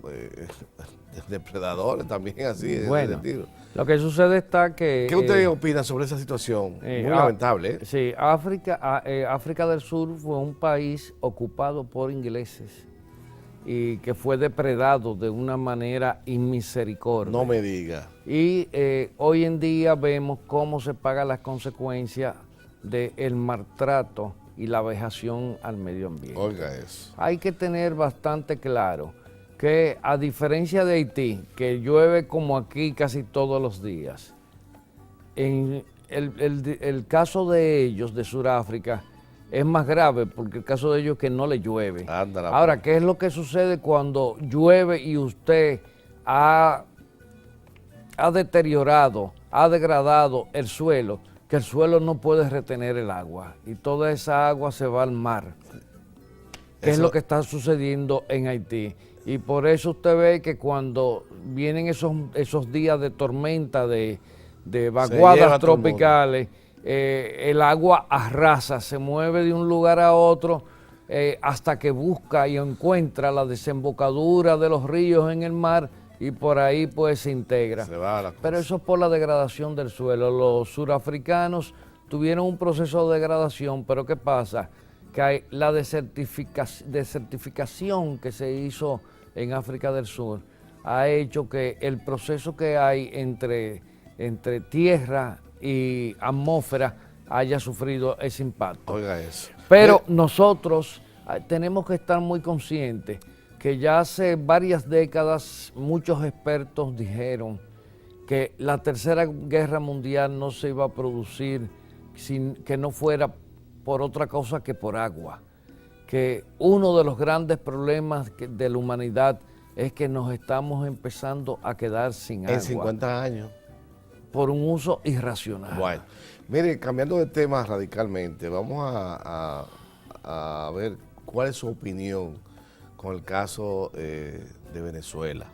depredadores también, así. Bueno, de tiro. Lo que sucede está que... ¿Qué usted opina sobre esa situación? Muy lamentable. Sí, África del Sur fue un país ocupado por ingleses y que fue depredado de una manera inmisericordia. No me diga. Y hoy en día vemos cómo se pagan las consecuencias del maltrato y la vejación al medio ambiente. Oiga eso. Hay que tener bastante claro que, a diferencia de Haití, que llueve como aquí casi todos los días, en el caso de ellos, de Sudáfrica, es más grave porque el caso de ellos es que no le llueve. Ahora, ¿qué es lo que sucede cuando llueve y usted ha deteriorado, ha degradado el suelo? Que el suelo no puede retener el agua y toda esa agua se va al mar, que es lo que está sucediendo en Haití. Y por eso usted ve que cuando vienen esos días de tormenta, de vaguadas tropicales, el agua arrasa, se mueve de un lugar a otro hasta que busca y encuentra la desembocadura de los ríos en el mar, y por ahí pues se integra. Pero eso es por la degradación del suelo. Los surafricanos tuvieron un proceso de degradación, pero ¿qué pasa? Que hay la desertificación que se hizo en África del Sur ha hecho que el proceso que hay entre tierra y atmósfera haya sufrido ese impacto. Oiga eso. Pero nosotros tenemos que estar muy conscientes que ya hace varias décadas muchos expertos dijeron que la Tercera Guerra Mundial no se iba a producir sin que no fuera por otra cosa que por agua. Que uno de los grandes problemas de la humanidad es que nos estamos empezando a quedar sin agua. En 50 años. Por un uso irracional. Bueno, mire, cambiando de tema radicalmente, vamos a ver cuál es su opinión con el caso de Venezuela.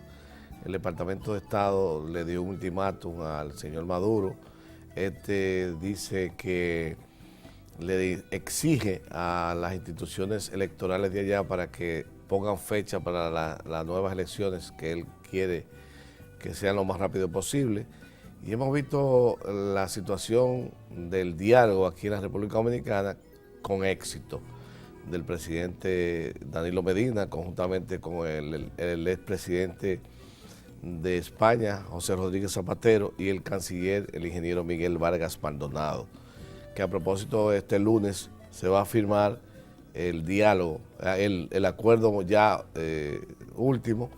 El Departamento de Estado le dio un ultimátum al señor Maduro. Dice que le exige a las instituciones electorales de allá para que pongan fecha para las nuevas elecciones que él quiere que sean lo más rápido posible. Y hemos visto la situación del diálogo aquí en la República Dominicana con éxito del presidente Danilo Medina, conjuntamente con el expresidente de España, José Rodríguez Zapatero, y el canciller, el ingeniero Miguel Vargas Maldonado, que a propósito este lunes se va a firmar el diálogo, el acuerdo ya último,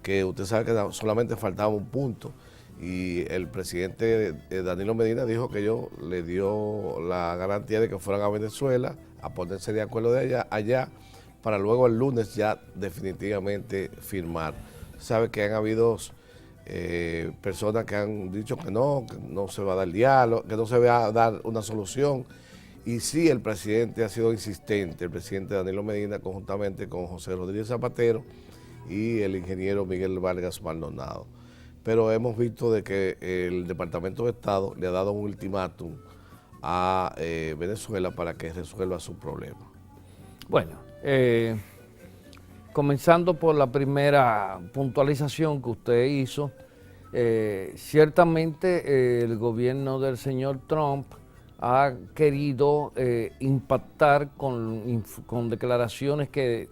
que usted sabe que solamente faltaba un punto, y el presidente Danilo Medina dijo que le dio la garantía de que fueran a Venezuela a ponerse de acuerdo de allá para luego el lunes ya definitivamente firmar. Sabe que han habido personas que han dicho que no se va a dar diálogo, que no se va a dar una solución, y sí el presidente ha sido insistente, el presidente Danilo Medina conjuntamente con José Rodríguez Zapatero y el ingeniero Miguel Vargas Maldonado. Pero hemos visto de que el Departamento de Estado le ha dado un ultimátum a Venezuela para que resuelva su problema. Bueno, comenzando por la primera puntualización que usted hizo, ciertamente el gobierno del señor Trump ha querido impactar con declaraciones que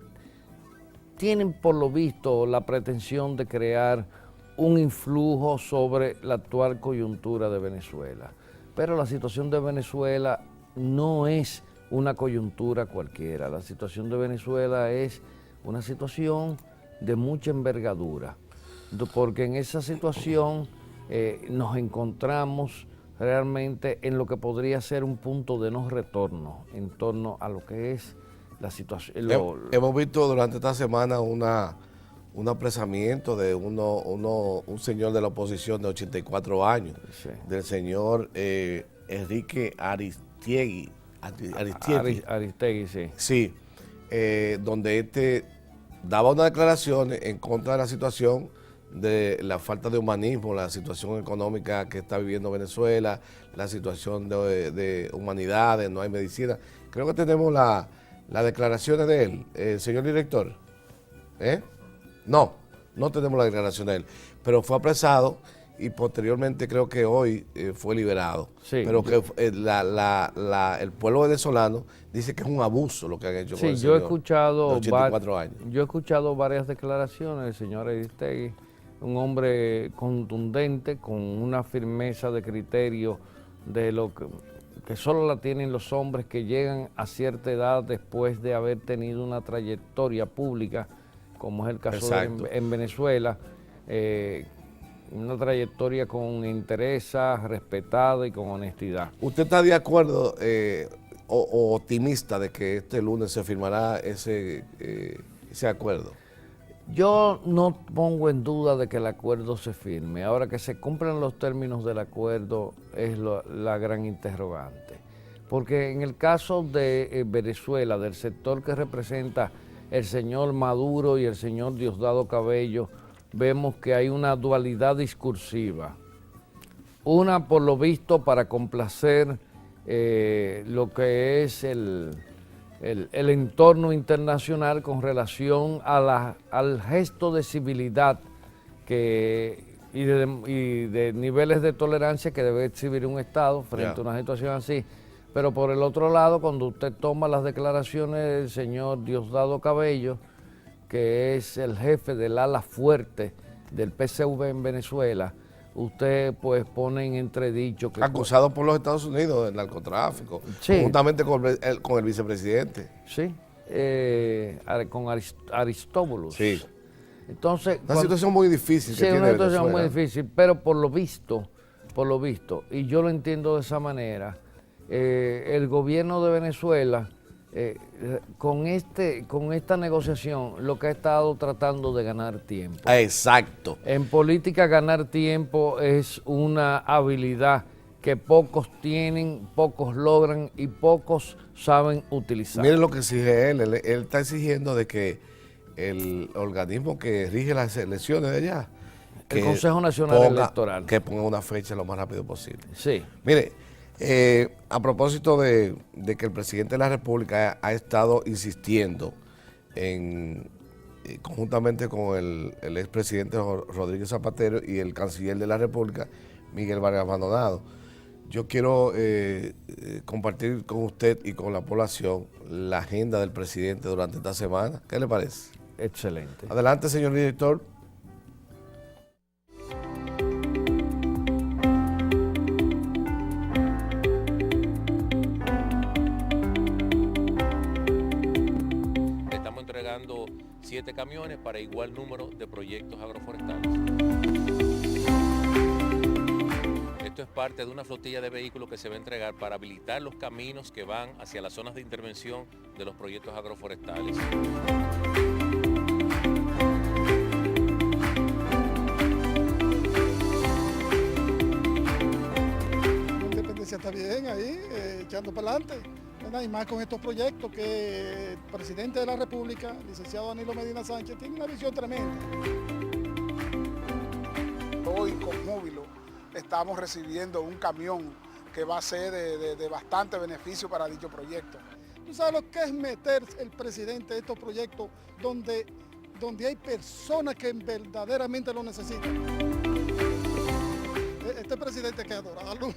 tienen por lo visto la pretensión de crear un influjo sobre la actual coyuntura de Venezuela. Pero la situación de Venezuela no es una coyuntura cualquiera. La situación de Venezuela es una situación de mucha envergadura. porque en esa situación nos encontramos realmente en lo que podría ser un punto de no retorno en torno a lo que es la situación. Hemos visto durante esta semana un apresamiento de un señor de la oposición de 84 años, sí, del señor Enrique Aristegui, sí. Sí, donde daba unas declaraciones en contra de la situación de la falta de humanismo, la situación económica que está viviendo Venezuela, la situación de humanidades, no hay medicina. Creo que tenemos las declaraciones de él, señor director. No tenemos la declaración de él, pero fue apresado y posteriormente creo que hoy fue liberado. Sí, pero que el pueblo venezolano dice que es un abuso lo que han hecho con el señor de 84 años. Yo he escuchado varias declaraciones del señor Aristegui, un hombre contundente, con una firmeza de criterio de lo que solo la tienen los hombres que llegan a cierta edad después de haber tenido una trayectoria pública, como es el caso en Venezuela, una trayectoria con entereza, respetada y con honestidad. ¿Usted está de acuerdo o optimista de que este lunes se firmará ese acuerdo? Yo no pongo en duda de que el acuerdo se firme. Ahora, que se cumplan los términos del acuerdo es la gran interrogante. Porque en el caso de Venezuela, del sector que representa el señor Maduro y el señor Diosdado Cabello, vemos que hay una dualidad discursiva. Una, por lo visto, para complacer lo que es el entorno internacional con relación a al gesto de civilidad y de niveles de tolerancia que debe exhibir un Estado frente a una situación así. Pero por el otro lado, cuando usted toma las declaraciones del señor Diosdado Cabello, que es el jefe del ala fuerte del PSV en Venezuela, usted pues pone en entredicho que... Acusado por los Estados Unidos del narcotráfico, sí, juntamente con el vicepresidente. Sí, con Aristóbulos. Sí. Entonces, una situación muy difícil. Sí, una situación muy difícil, pero por lo visto, y yo lo entiendo de esa manera, el gobierno de Venezuela, con esta negociación, lo que ha estado tratando de ganar tiempo. Exacto. En política, ganar tiempo es una habilidad que pocos tienen, pocos logran y pocos saben utilizar. Miren lo que exige él está exigiendo de que el organismo que rige las elecciones de allá, el Consejo Nacional Electoral, que ponga una fecha lo más rápido posible. Sí. Mire, a propósito de que el presidente de la República ha estado insistiendo conjuntamente con el expresidente Rodríguez Zapatero y el canciller de la República, Miguel Vargas Maldonado. Yo quiero compartir con usted y con la población la agenda del presidente durante esta semana. ¿Qué le parece? Excelente. Adelante, señor director. Estamos entregando 7 camiones para igual número de proyectos agroforestales. Esto es parte de una flotilla de vehículos que se va a entregar para habilitar los caminos que van hacia las zonas de intervención de los proyectos agroforestales. La independencia está bien ahí, echando para adelante. Y más con estos proyectos que el presidente de la República, licenciado Danilo Medina Sánchez, tiene una visión tremenda. Hoy con Móvilo estamos recibiendo un camión que va a ser de bastante beneficio para dicho proyecto. ¿Tú sabes lo que es meter el presidente en estos proyectos donde hay personas que verdaderamente lo necesitan? Este presidente hay que adorarlo.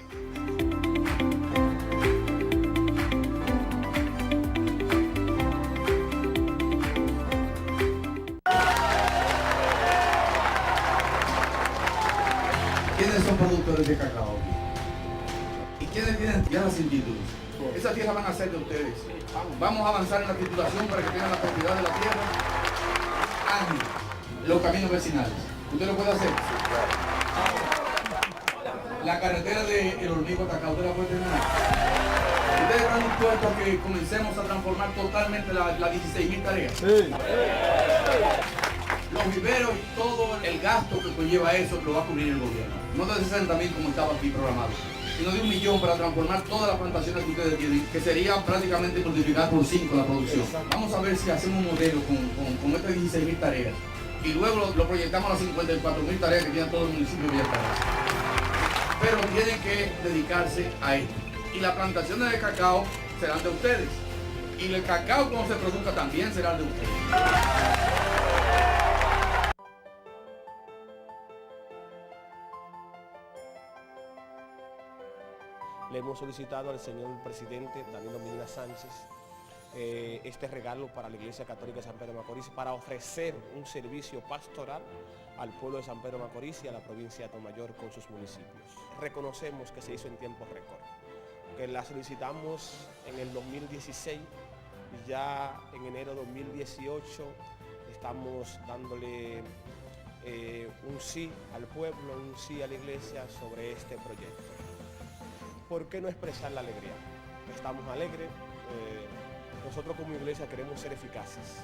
¿Quiénes son productores de cacao? ¿Y quiénes tienen tierras inquietudes? Esas tierras van a ser de ustedes. Vamos a avanzar en la titulación para que tengan la propiedad de la tierra. Ángel, los caminos vecinales. ¿Usted lo puede hacer? La carretera de El Hornico a Cacao, ¿usted la puede terminar? ¿Ustedes están dispuestos a que comencemos a transformar totalmente las 16.000 tareas? Sí. Los viveros y todo el gasto que conlleva eso lo va a cubrir el gobierno. No de 60.000 como estaba aquí programado, sino de 1 millón para transformar todas las plantaciones que ustedes tienen, que sería prácticamente multiplicar por 5 la producción. Vamos a ver si hacemos un modelo con estas 16.000 tareas y luego lo proyectamos a las 54.000 tareas que tiene todo el municipio de Villa Altagracia. Pero tienen que dedicarse a esto. Y las plantaciones de cacao serán de ustedes. Y el cacao cuando se produzca también será de ustedes. Le hemos solicitado al señor presidente Danilo Medina Sánchez este regalo para la Iglesia Católica de San Pedro de Macorís para ofrecer un servicio pastoral al pueblo de San Pedro de Macorís y a la provincia de Atomayor con sus municipios. Reconocemos que se hizo en tiempo récord, que la solicitamos en el 2016 y ya en enero de 2018 estamos dándole un sí al pueblo, un sí a la iglesia sobre este proyecto. ¿Por qué no expresar la alegría? Estamos alegres. Nosotros como iglesia queremos ser eficaces,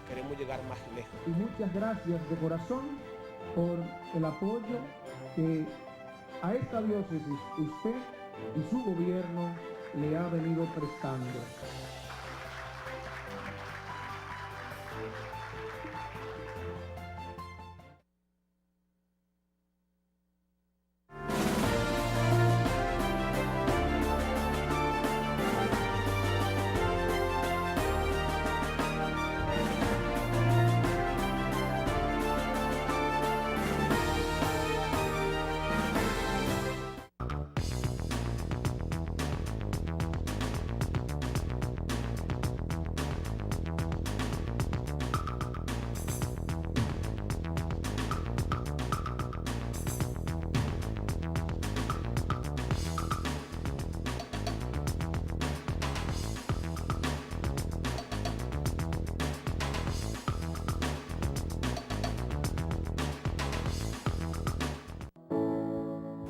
queremos llegar más lejos. Y muchas gracias de corazón por el apoyo que a esta diócesis usted y su gobierno le ha venido prestando.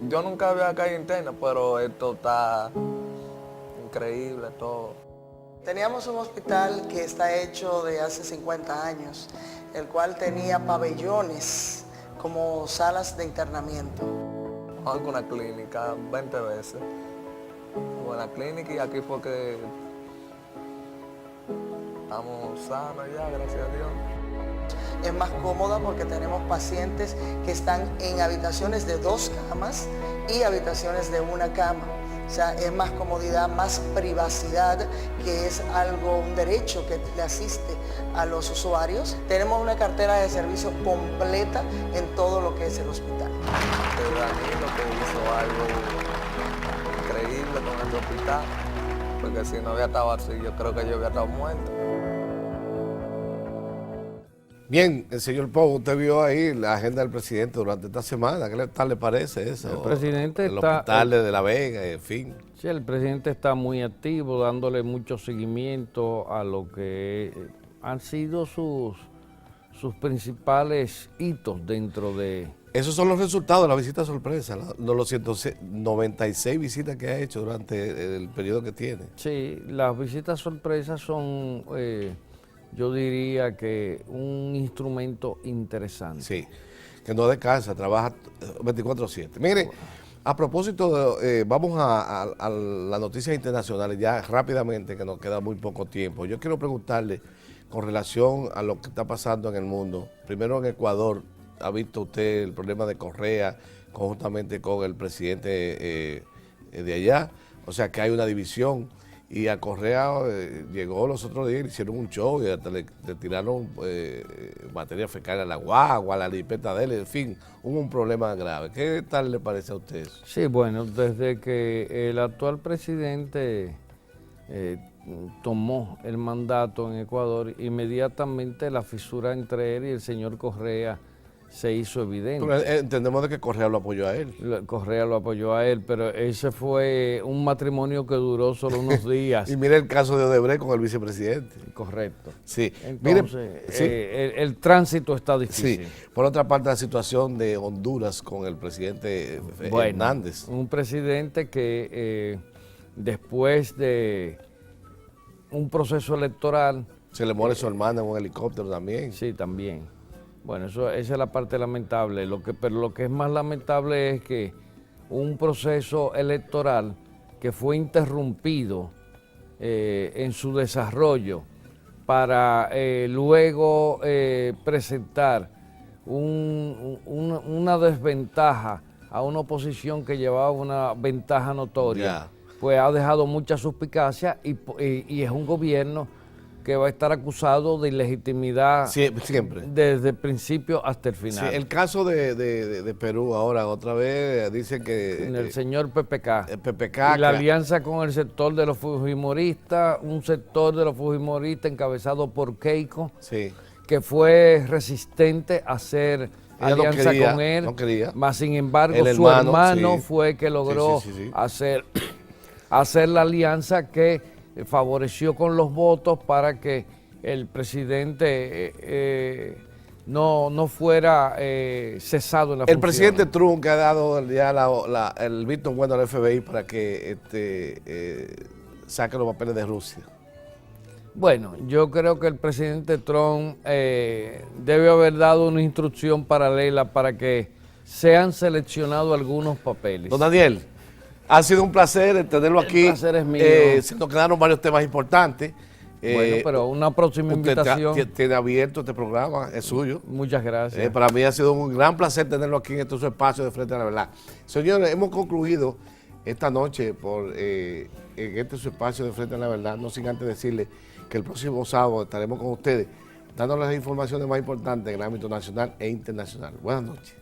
Yo nunca había caído interna, pero esto está increíble todo. Teníamos un hospital que está hecho de hace 50 años, el cual tenía pabellones como salas de internamiento. Hago una clínica 20 veces. Fue en la clínica y aquí fue que estamos sanos ya, gracias a Dios. Es más cómoda porque tenemos pacientes que están en habitaciones de 2 camas y habitaciones de 1 cama. O sea, es más comodidad, más privacidad, que es algo, un derecho que le asiste a los usuarios. Tenemos una cartera de servicios completa en todo lo que es el hospital. Danilo que hizo algo increíble con el hospital, porque si no había estado así, yo creo que yo había estado muerto. Bien, el señor Pou, usted vio ahí la agenda del presidente durante esta semana. ¿Qué tal le parece eso? El presidente el está... hospital de La Vega, en fin. Sí, el presidente está muy activo, dándole mucho seguimiento a lo que han sido sus principales hitos dentro de... Esos son los resultados de la visita sorpresa, los 196 visitas que ha hecho durante el periodo que tiene. Sí, las visitas sorpresas son... yo diría que un instrumento interesante. Sí, que no descansa, trabaja 24/7. Mire, a propósito, vamos a las noticias internacionales ya rápidamente, que nos queda muy poco tiempo. Yo quiero preguntarle con relación a lo que está pasando en el mundo. Primero en Ecuador, ¿ha visto usted el problema de Correa conjuntamente con el presidente de allá? O sea que hay una división. Y a Correa llegó los otros días, le hicieron un show y hasta le tiraron materia fecal a la guagua, a la lipeta de él, en fin, hubo un problema grave. ¿Qué tal le parece a usted? Sí, bueno, desde que el actual presidente tomó el mandato en Ecuador, inmediatamente la fisura entre él y el señor Correa se hizo evidente. Pero entendemos de que Correa lo apoyó a él. Correa lo apoyó a él, pero ese fue un matrimonio que duró solo unos días. Y mire el caso de Odebrecht con el vicepresidente. Correcto. Sí. Entonces, el tránsito está difícil. Sí. Por otra parte, la situación de Honduras con el presidente Hernández. Un presidente que después de un proceso electoral... Se le muere su hermana en un helicóptero también. Sí, también. Bueno, esa es la parte lamentable. Pero lo que es más lamentable es que un proceso electoral que fue interrumpido en su desarrollo para luego presentar una desventaja a una oposición que llevaba una ventaja notoria, pues ha dejado mucha suspicacia y es un gobierno que va a estar acusado de ilegitimidad siempre, desde el principio hasta el final. Sí, el caso de Perú ahora, otra vez, dicen que... el señor PPK. PPK. Y la alianza con el sector de los fujimoristas, un sector de los fujimoristas encabezado por Keiko, que fue resistente a hacer alianza con él. No quería. Más sin embargo, su hermano fue que logró hacer la alianza que favoreció con los votos para que el presidente no fuera cesado en la función. El presidente Trump, que ha dado ya el visto bueno al FBI para que saque los papeles de Rusia. Bueno, yo creo que el presidente Trump debe haber dado una instrucción paralela para que sean seleccionados algunos papeles. Don Daniel, ha sido un placer tenerlo aquí. El placer es mío. Se nos quedaron varios temas importantes. Bueno, pero una próxima invitación. Usted tiene abierto este programa, es suyo. Muchas gracias. Para mí ha sido un gran placer tenerlo aquí en estos espacios de Frente a la Verdad. Señores, hemos concluido esta noche en este su espacio de Frente a la Verdad, no sin antes decirle que el próximo sábado estaremos con ustedes dándoles las informaciones más importantes en el ámbito nacional e internacional. Buenas noches.